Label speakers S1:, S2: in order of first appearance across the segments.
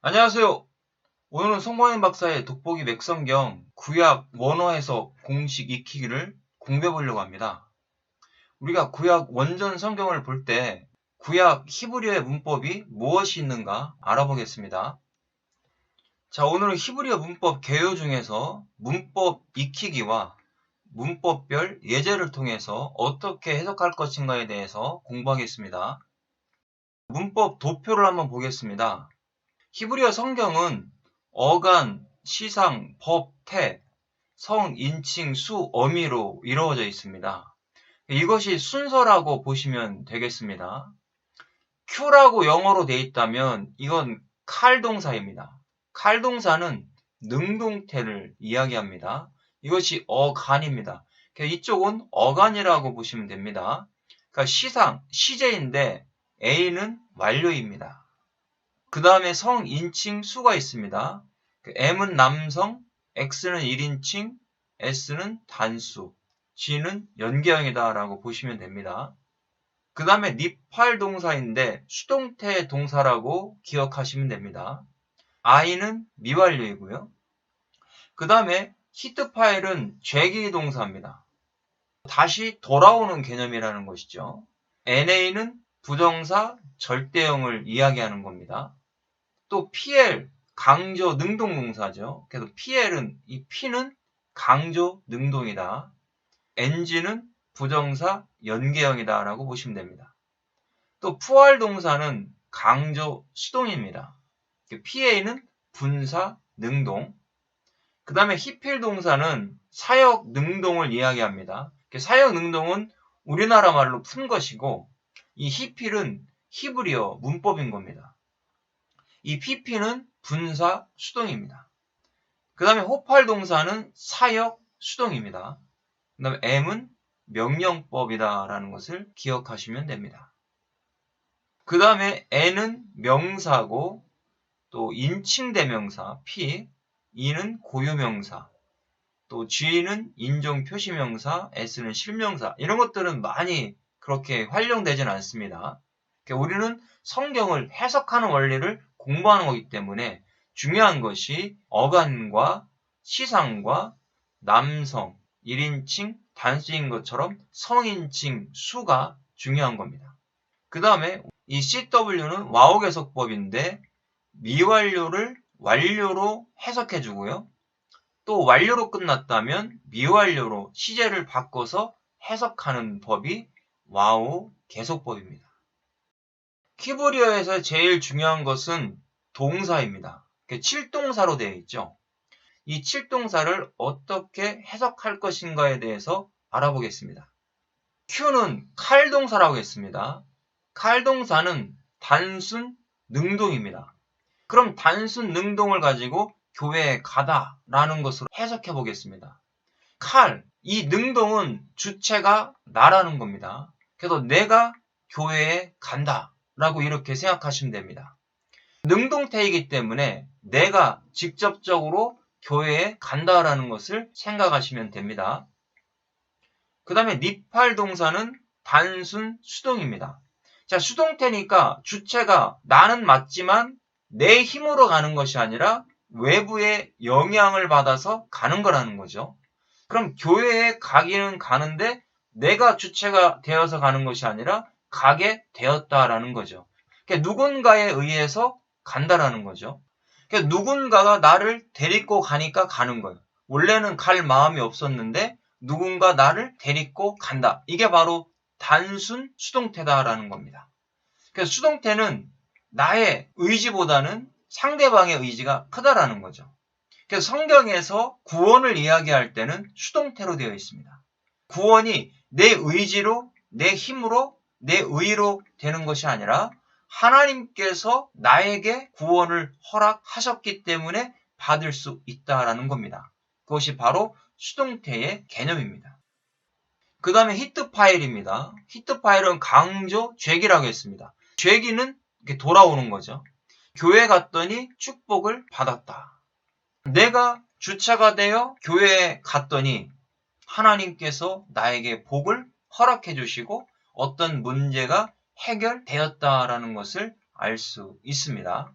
S1: 안녕하세요. 오늘은 송광인 박사의 돋보기 맥성경 구약 원어 해석 공식 익히기를 공부해 보려고 합니다. 우리가 구약 원전 성경을 볼 때 구약 히브리어의 문법이 무엇이 있는가 알아보겠습니다. 자, 오늘은 히브리어 문법 개요 중에서 문법 익히기와 문법별 예제를 통해서 어떻게 해석할 것인가에 대해서 공부하겠습니다. 문법 도표를 한번 보겠습니다. 히브리어 성경은 어간, 시상, 법, 태, 성, 인칭, 수, 어미로 이루어져 있습니다. 이것이 순서라고 보시면 되겠습니다. Q라고 영어로 돼 있다면 이건 칼 동사입니다. 칼 동사는 능동태를 이야기합니다. 이것이 어간입니다. 이쪽은 어간이라고 보시면 됩니다. 그러니까 시상, 시제인데 A는 완료입니다. 그 다음에 성, 인칭, 수가 있습니다. M은 남성, X는 1인칭, S는 단수, G는 연계형이다 라고 보시면 됩니다. 그 다음에 니팔 동사인데 수동태 동사라고 기억하시면 됩니다. I는 미완료이고요. 그 다음에 히트 파일은 죄기 동사입니다. 다시 돌아오는 개념이라는 것이죠. NA는 부정사 절대형을 이야기하는 겁니다. 또 PL, 강조 능동동사죠. 그래서 PL은 이 P는 강조 능동이다. NG는 부정사 연계형이다 라고 보시면 됩니다. 또 푸알 동사는 강조 수동입니다. PA는 분사 능동. 그 다음에 히필 동사는 사역 능동을 이야기합니다. 사역 능동은 우리나라 말로 푼 것이고 이 히필은 히브리어 문법인 겁니다. 이 PP는 분사 수동입니다. 그 다음에 호팔 동사는 사역 수동입니다. 그 다음에 M은 명령법이다 라는 것을 기억하시면 됩니다. 그 다음에 N은 명사고 또 인칭대명사 P, E는 고유명사, 또 G는 인종표시명사, S는 실명사 이런 것들은 많이 그렇게 활용되지는 않습니다. 우리는 성경을 해석하는 원리를 공부하는 거기 때문에 중요한 것이 어간과 시상과 남성, 1인칭, 단수인 것처럼 성인칭, 수가 중요한 겁니다. 그 다음에 이 CW는 와우 개속법인데 미완료를 완료로 해석해 주고요. 또 완료로 끝났다면 미완료로 시제를 바꿔서 해석하는 법이 와우 개속법입니다. 히브리어에서 제일 중요한 것은 동사입니다. 7동사로 되어 있죠. 이 7동사를 어떻게 해석할 것인가에 대해서 알아보겠습니다. Q는 칼동사라고 했습니다. 칼동사는 단순 능동입니다. 그럼 단순 능동을 가지고 교회에 가다 라는 것으로 해석해 보겠습니다. 칼, 이 능동은 주체가 나라는 겁니다. 그래서 내가 교회에 간다 라고 이렇게 생각하시면 됩니다. 능동태이기 때문에 내가 직접적으로 교회에 간다라는 것을 생각하시면 됩니다. 그 다음에 니팔 동사는 단순 수동입니다. 자, 수동태니까 주체가 나는 맞지만 내 힘으로 가는 것이 아니라 외부의 영향을 받아서 가는 거라는 거죠. 그럼 교회에 가기는 가는데 내가 주체가 되어서 가는 것이 아니라 가게 되었다라는 거죠. 그러니까 누군가에 의해서 간다라는 거죠. 그러니까 누군가가 나를 데리고 가니까 가는 거예요. 원래는 갈 마음이 없었는데 누군가 나를 데리고 간다. 이게 바로 단순 수동태다라는 겁니다. 그래서 수동태는 나의 의지보다는 상대방의 의지가 크다라는 거죠. 그래서 성경에서 구원을 이야기할 때는 수동태로 되어 있습니다. 구원이 내 의지로, 내 힘으로, 내 의로 되는 것이 아니라 하나님께서 나에게 구원을 허락하셨기 때문에 받을 수 있다라는 겁니다. 그것이 바로 수동태의 개념입니다. 그 다음에 히트 파일입니다. 히트 파일은 강조, 죄기라고 했습니다. 죄기는 이렇게 돌아오는 거죠. 교회 갔더니 축복을 받았다. 내가 주체가 되어 교회에 갔더니 하나님께서 나에게 복을 허락해 주시고 어떤 문제가 해결되었다라는 것을 알 수 있습니다.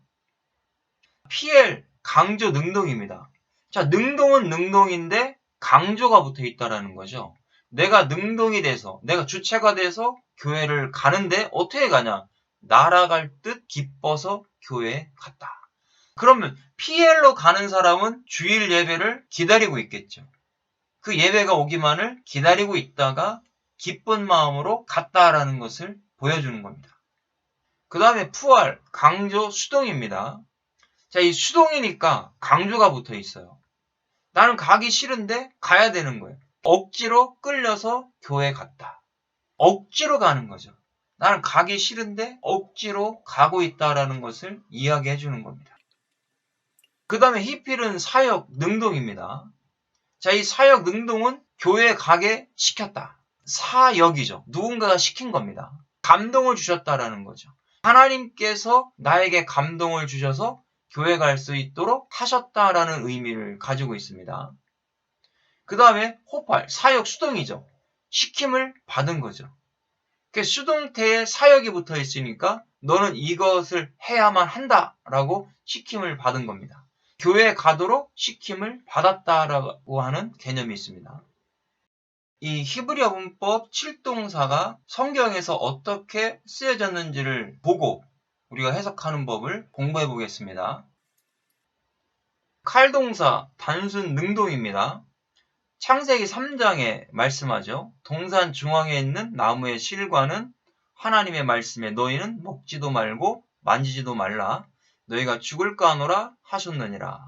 S1: PL 강조 능동입니다. 자, 능동은 능동인데 강조가 붙어 있다라는 거죠. 내가 능동이 돼서, 내가 주체가 돼서 교회를 가는데 어떻게 가냐? 날아갈 듯 기뻐서 교회에 갔다. 그러면 PL로 가는 사람은 주일 예배를 기다리고 있겠죠. 그 예배가 오기만을 기다리고 있다가 기쁜 마음으로 갔다라는 것을 보여주는 겁니다. 그 다음에 푸알, 강조, 수동입니다. 자, 이 수동이니까 강조가 붙어 있어요. 나는 가기 싫은데 가야 되는 거예요. 억지로 끌려서 교회 갔다. 억지로 가는 거죠. 나는 가기 싫은데 억지로 가고 있다라는 것을 이야기해 주는 겁니다. 그 다음에 히필은 사역 능동입니다. 자, 이 사역 능동은 교회에 가게 시켰다. 사역이죠. 누군가가 시킨 겁니다. 감동을 주셨다라는 거죠. 하나님께서 나에게 감동을 주셔서 교회 갈 수 있도록 하셨다라는 의미를 가지고 있습니다. 그 다음에 호팔, 사역 수동이죠. 시킴을 받은 거죠. 수동태에 사역이 붙어 있으니까 너는 이것을 해야만 한다라고 시킴을 받은 겁니다. 교회에 가도록 시킴을 받았다라고 하는 개념이 있습니다. 이 히브리어 문법 7동사가 성경에서 어떻게 쓰여졌는지를 보고 우리가 해석하는 법을 공부해 보겠습니다. 칼동사 단순 능동입니다. 창세기 3장에 말씀하죠. 동산 중앙에 있는 나무의 실과는 하나님의 말씀에 너희는 먹지도 말고 만지지도 말라. 너희가 죽을까 하노라 하셨느니라.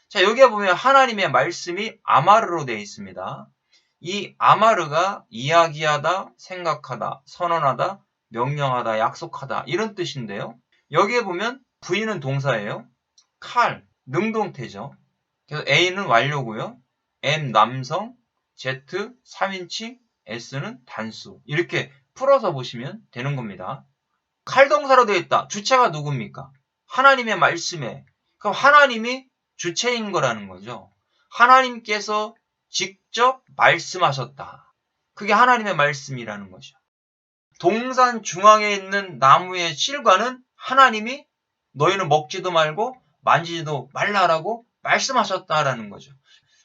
S1: 자, 여기에 보면 하나님의 말씀이 아마르로 되어 있습니다. 이 아마르가 이야기하다, 생각하다, 선언하다, 명령하다, 약속하다 이런 뜻인데요. 여기에 보면 V는 동사예요. 칼, 능동태죠. 그래서 A는 완료고요. M 남성, Z 3인칭, S는 단수. 이렇게 풀어서 보시면 되는 겁니다. 칼동사로 되어 있다. 주체가 누굽니까? 하나님의 말씀에. 그럼 하나님이 주체인 거라는 거죠. 하나님께서 직접 말씀하셨다. 그게 하나님의 말씀이라는 거죠. 동산 중앙에 있는 나무의 실과는 하나님이 너희는 먹지도 말고 만지지도 말라라고 말씀하셨다라는 거죠.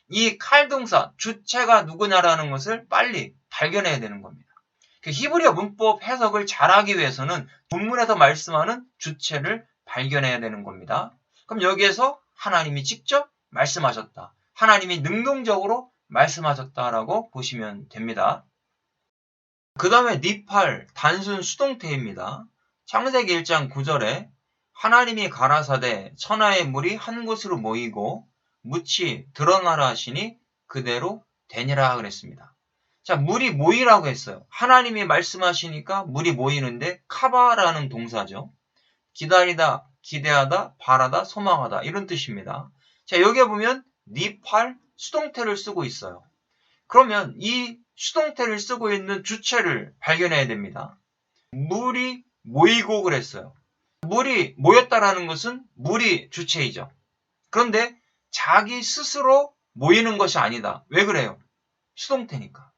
S1: 이 칼동사, 주체가 누구냐라는 것을 빨리 발견해야 되는 겁니다. 히브리어 문법 해석을 잘하기 위해서는 본문에서 말씀하는 주체를 발견해야 되는 겁니다. 그럼 여기에서 하나님이 직접 말씀하셨다. 하나님이 능동적으로 말씀하셨다라고 보시면 됩니다. 그 다음에 니팔, 단순 수동태입니다. 창세기 1장 9절에 하나님이 가라사대 천하의 물이 한 곳으로 모이고 묻이 드러나라 하시니 그대로 되니라 그랬습니다. 자, 물이 모이라고 했어요. 하나님이 말씀하시니까 물이 모이는데 카바라는 동사죠. 기다리다, 기대하다, 바라다, 소망하다 이런 뜻입니다. 자, 여기에 보면 니팔 수동태를 쓰고 있어요. 그러면 이 수동태를 쓰고 있는 주체를 발견해야 됩니다. 물이 모이고 그랬어요. 물이 모였다라는 것은 물이 주체이죠. 그런데 자기 스스로 모이는 것이 아니다. 왜 그래요? 수동태니까.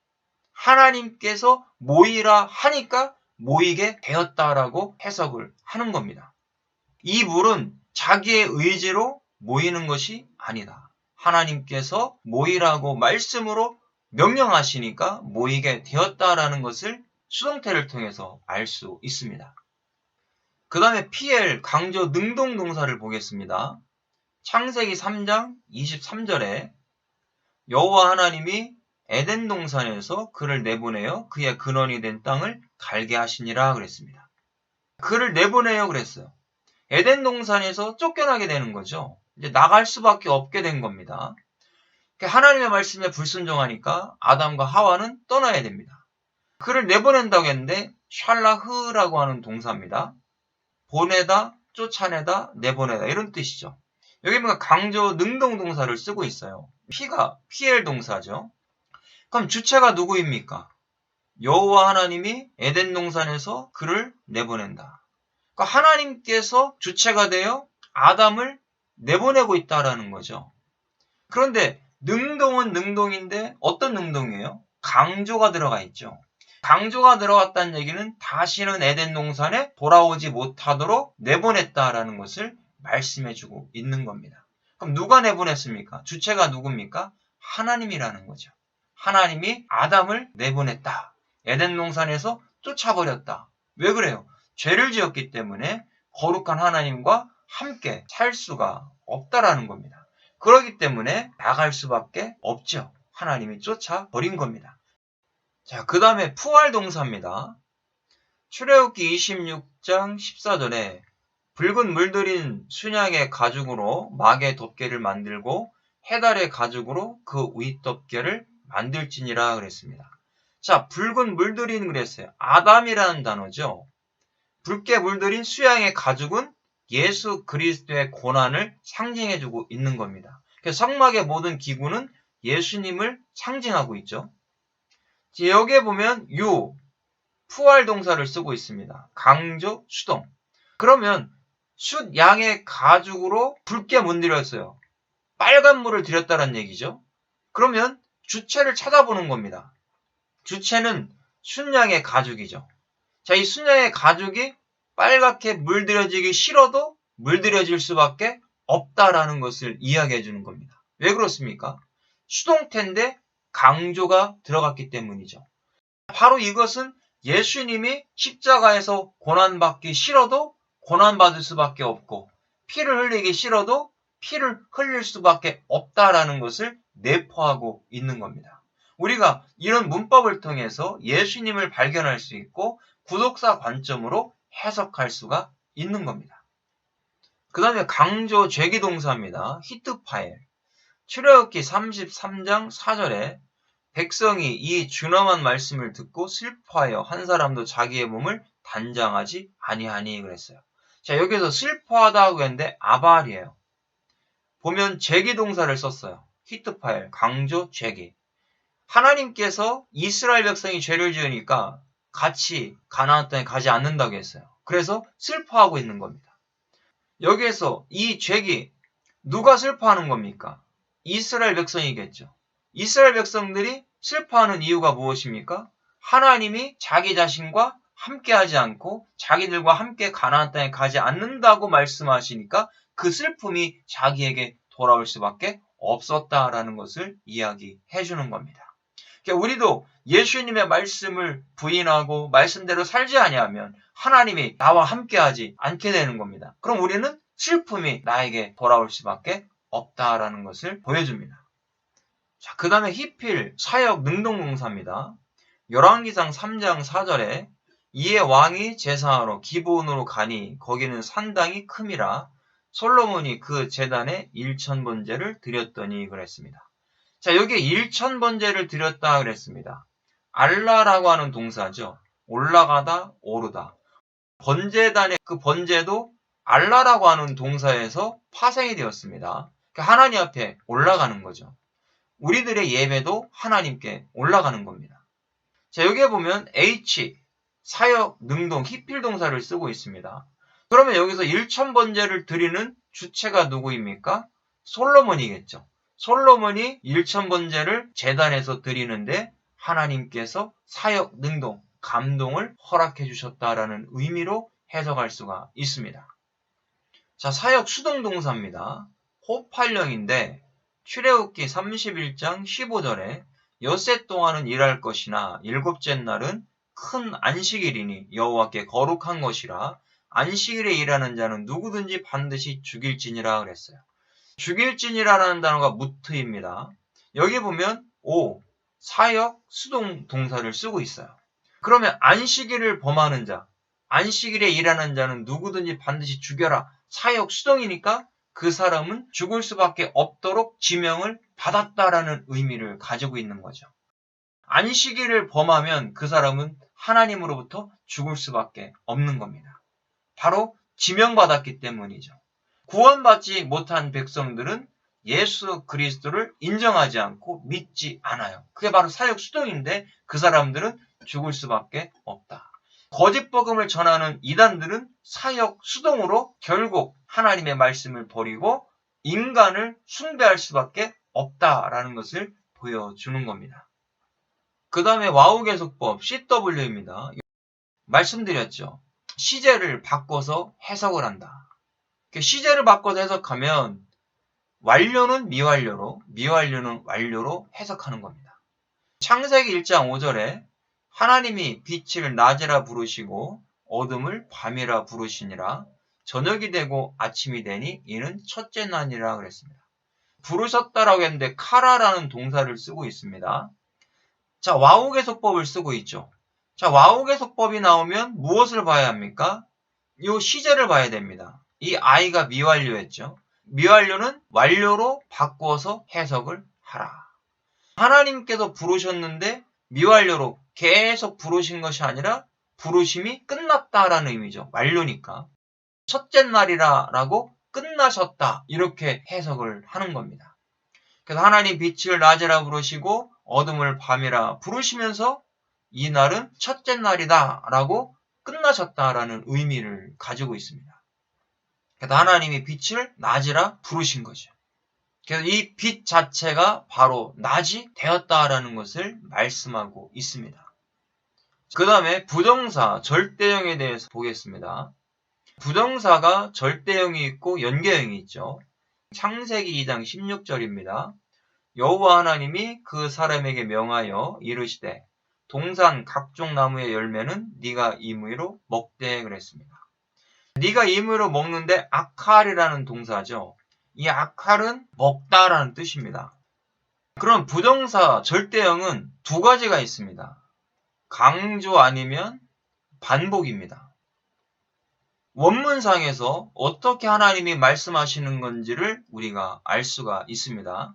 S1: 하나님께서 모이라 하니까 모이게 되었다라고 해석을 하는 겁니다. 이 물은 자기의 의지로 모이는 것이 아니다. 하나님께서 모이라고 말씀으로 명령하시니까 모이게 되었다라는 것을 수동태를 통해서 알 수 있습니다. 그 다음에 PL 강조 능동 동사를 보겠습니다. 창세기 3장 23절에 여호와 하나님이 에덴 동산에서 그를 내보내어 그의 근원이 된 땅을 갈게 하시니라 그랬습니다. 그를 내보내요 그랬어요. 에덴 동산에서 쫓겨나게 되는 거죠. 이제 나갈 수밖에 없게 된 겁니다. 하나님의 말씀에 불순종하니까 아담과 하와는 떠나야 됩니다. 그를 내보낸다고 했는데 샬라흐라고 하는 동사입니다. 보내다, 쫓아내다, 내보내다 이런 뜻이죠. 여기 보면 강조 능동 동사를 쓰고 있어요. P가 PL 동사죠. 그럼 주체가 누구입니까? 여호와 하나님이 에덴 동산에서 그를 내보낸다. 그러니까 하나님께서 주체가 되어 아담을 내보내고 있다라는 거죠. 그런데 능동은 능동인데 어떤 능동이에요? 강조가 들어가 있죠. 강조가 들어갔다는 얘기는 다시는 에덴 동산에 돌아오지 못하도록 내보냈다라는 것을 말씀해주고 있는 겁니다. 그럼 누가 내보냈습니까? 주체가 누굽니까? 하나님이라는 거죠. 하나님이 아담을 내보냈다. 에덴 동산에서 쫓아버렸다. 왜 그래요? 죄를 지었기 때문에 거룩한 하나님과 함께 살 수가 없다라는 겁니다. 그렇기 때문에 나갈 수밖에 없죠. 하나님이 쫓아버린 겁니다. 자, 그 다음에 부활동사입니다. 출애굽기 26장 14절에 붉은 물들인 순양의 가죽으로 막의 덮개를 만들고 해달의 가죽으로 그 윗덮개를 만들지니라 그랬습니다. 자, 붉은 물들인 그랬어요. 아담이라는 단어죠. 붉게 물들인 수양의 가죽은 예수 그리스도의 고난을 상징해주고 있는 겁니다. 그래서 성막의 모든 기구는 예수님을 상징하고 있죠. 여기에 보면 부활 동사를 쓰고 있습니다. 강조, 수동. 그러면 숫 양의 가죽으로 붉게 문드렸어요. 빨간 물을 들였다는 얘기죠. 그러면 주체를 찾아보는 겁니다. 주체는 숫양의 가죽이죠. 자, 이 숫양의 가죽이 빨갛게 물들여지기 싫어도 물들여질 수밖에 없다라는 것을 이야기해 주는 겁니다. 왜 그렇습니까? 수동태인데 강조가 들어갔기 때문이죠. 바로 이것은 예수님이 십자가에서 고난받기 싫어도 고난받을 수밖에 없고 피를 흘리기 싫어도 피를 흘릴 수밖에 없다라는 것을 내포하고 있는 겁니다. 우리가 이런 문법을 통해서 예수님을 발견할 수 있고 구독사 관점으로 해석할 수가 있는 겁니다. 그 다음에 강조 죄기동사입니다. 히트파엘. 출애굽기 33장 4절에 백성이 이 준엄한 말씀을 듣고 슬퍼하여 한 사람도 자기의 몸을 단장하지 아니하니 그랬어요. 자, 여기서 슬퍼하다고 했는데 아발이에요. 보면 죄기동사를 썼어요. 히트파엘, 강조, 죄기. 하나님께서 이스라엘 백성이 죄를 지으니까 같이 가나안 땅에 가지 않는다고 했어요. 그래서 슬퍼하고 있는 겁니다. 여기에서 이 죄기 누가 슬퍼하는 겁니까? 이스라엘 백성이겠죠. 이스라엘 백성들이 슬퍼하는 이유가 무엇입니까? 하나님이 자기 자신과 함께하지 않고 자기들과 함께 가나안 땅에 가지 않는다고 말씀하시니까 그 슬픔이 자기에게 돌아올 수밖에 없었다라는 것을 이야기해 주는 겁니다. 그러니까 우리도 예수님의 말씀을 부인하고 말씀대로 살지 아니하면 하나님이 나와 함께하지 않게 되는 겁니다. 그럼 우리는 슬픔이 나에게 돌아올 수밖에 없다라는 것을 보여줍니다. 자, 그 다음에 히필, 사역, 능동동사입니다. 열왕기상 3장 4절에 이에 왕이 제사하러 기브온으로 가니 거기는 산당이 큼이라 솔로몬이 그 제단에 1000번제를 드렸더니 그랬습니다. 자, 여기에 1000번제를 드렸다 그랬습니다. 알라라고 하는 동사죠. 올라가다, 오르다. 번제단의 그 번제도 알라라고 하는 동사에서 파생이 되었습니다. 하나님 앞에 올라가는 거죠. 우리들의 예배도 하나님께 올라가는 겁니다. 자, 여기에 보면 H, 사역, 능동, 히필 동사를 쓰고 있습니다. 그러면 여기서 1000번제를 드리는 주체가 누구입니까? 솔로몬이겠죠. 솔로몬이 1000번제를 제단에서 드리는데 하나님께서 사역, 능동, 감동을 허락해 주셨다라는 의미로 해석할 수가 있습니다. 자, 사역 수동동사입니다. 호팔령인데 출애굽기 31장 15절에 엿새 동안은 일할 것이나 일곱째 날은 큰 안식일이니 여호와께 거룩한 것이라 안식일에 일하는 자는 누구든지 반드시 죽일지니라 그랬어요. 죽일지니라라는 단어가 무트입니다. 여기 보면 사역 수동 동사를 쓰고 있어요. 그러면 안식일을 범하는 자, 안식일에 일하는 자는 누구든지 반드시 죽여라. 사역 수동이니까 그 사람은 죽을 수밖에 없도록 지명을 받았다라는 의미를 가지고 있는 거죠. 안식일을 범하면 그 사람은 하나님으로부터 죽을 수밖에 없는 겁니다. 바로 지명받았기 때문이죠. 구원받지 못한 백성들은 예수 그리스도를 인정하지 않고 믿지 않아요. 그게 바로 사역 수동인데 그 사람들은 죽을 수밖에 없다. 거짓 복음을 전하는 이단들은 사역 수동으로 결국 하나님의 말씀을 버리고 인간을 숭배할 수밖에 없다라는 것을 보여주는 겁니다. 그 다음에 와우계속법 CW입니다. 말씀드렸죠. 시제를 바꿔서 해석을 한다. 시제를 바꿔서 해석하면 완료는 미완료로, 미완료는 완료로 해석하는 겁니다. 창세기 1장 5절에 하나님이 빛을 낮이라 부르시고 어둠을 밤이라 부르시니라. 저녁이 되고 아침이 되니 이는 첫째 날이라 그랬습니다. 부르셨다라고 했는데 카라라는 동사를 쓰고 있습니다. 자, 와우계속법을 쓰고 있죠. 자, 와우계속법이 나오면 무엇을 봐야 합니까? 요 시제를 봐야 됩니다. 이 아이가 미완료였죠. 미완료는 완료로 바꿔서 해석을 하라. 하나님께서 부르셨는데 미완료로 계속 부르신 것이 아니라 부르심이 끝났다라는 의미죠. 완료니까. 첫째 날이라라고 끝나셨다. 이렇게 해석을 하는 겁니다. 그래서 하나님 빛을 낮이라 부르시고 어둠을 밤이라 부르시면서 이 날은 첫째 날이다 라고 끝나셨다라는 의미를 가지고 있습니다. 그래서 하나님이 빛을 낮이라 부르신 거죠. 그래서 이 빛 자체가 바로 낮이 되었다라는 것을 말씀하고 있습니다. 그 다음에 부정사, 절대형에 대해서 보겠습니다. 부정사가 절대형이 있고 연계형이 있죠. 창세기 2장 16절입니다. 여호와 하나님이 그 사람에게 명하여 이르시되 동산 각종 나무의 열매는 네가 임의로 먹되 그랬습니다. 네가 임의로 먹는데 아칼이라는 동사죠. 이 아칼은 먹다라는 뜻입니다. 그럼 부정사 절대형은 두 가지가 있습니다. 강조 아니면 반복입니다. 원문상에서 어떻게 하나님이 말씀하시는 건지를 우리가 알 수가 있습니다.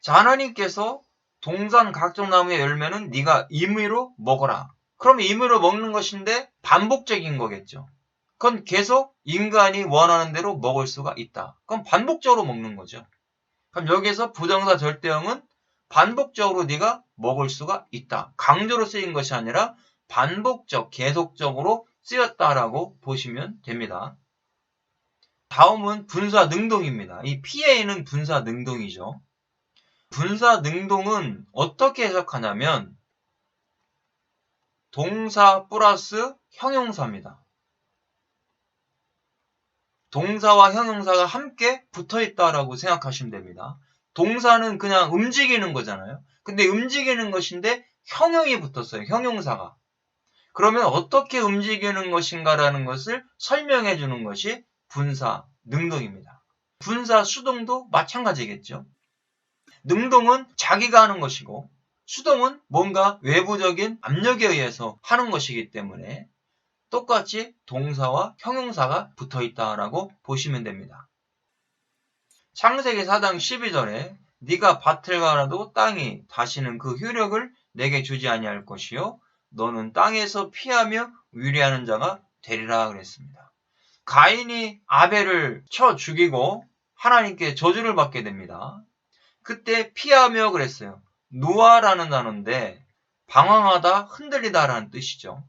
S1: 자, 하나님께서 동산 각종 나무의 열매는 네가 임의로 먹어라. 그럼 임의로 먹는 것인데 반복적인 거겠죠. 그건 계속 인간이 원하는 대로 먹을 수가 있다. 그럼 반복적으로 먹는 거죠. 그럼 여기서 부정사 절대형은 반복적으로 네가 먹을 수가 있다. 강조로 쓰인 것이 아니라 반복적, 계속적으로 쓰였다라고 보시면 됩니다. 다음은 분사 능동입니다. 이 PA는 분사 능동이죠. 분사 능동은 어떻게 해석하냐면 동사 플러스 형용사입니다. 동사와 형용사가 함께 붙어있다라고 생각하시면 됩니다. 동사는 그냥 움직이는 거잖아요. 근데 움직이는 것인데 형용이 붙었어요. 형용사가. 그러면 어떻게 움직이는 것인가라는 것을 설명해 주는 것이 분사 능동입니다. 분사 수동도 마찬가지겠죠. 능동은 자기가 하는 것이고 수동은 뭔가 외부적인 압력에 의해서 하는 것이기 때문에 똑같이 동사와 형용사가 붙어있다라고 보시면 됩니다. 창세기 4장 12절에 네가 밭을 갈아도 땅이 다시는 그 효력을 내게 주지 아니할 것이요 너는 땅에서 피하며 위리하는 자가 되리라 그랬습니다. 가인이 아벨을 쳐 죽이고 하나님께 저주를 받게 됩니다. 그때 피하며 그랬어요. 누아라는 단어인데 방황하다, 흔들리다라는 뜻이죠.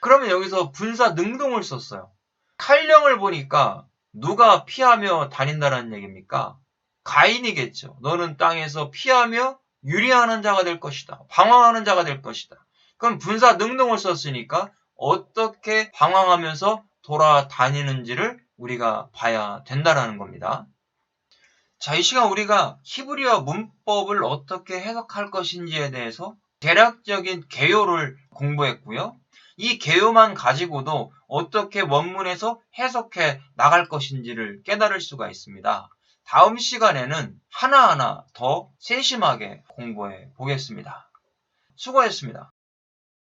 S1: 그러면 여기서 분사 능동을 썼어요. 칼령을 보니까 누가 피하며 다닌다는 얘기입니까? 가인이겠죠. 너는 땅에서 피하며 유리하는 자가 될 것이다. 방황하는 자가 될 것이다. 그럼 분사 능동을 썼으니까 어떻게 방황하면서 돌아다니는지를 우리가 봐야 된다는 겁니다. 자, 이 시간 우리가 히브리어 문법을 어떻게 해석할 것인지에 대해서 대략적인 개요를 공부했고요. 이 개요만 가지고도 어떻게 원문에서 해석해 나갈 것인지를 깨달을 수가 있습니다. 다음 시간에는 하나하나 더 세심하게 공부해 보겠습니다. 수고했습니다.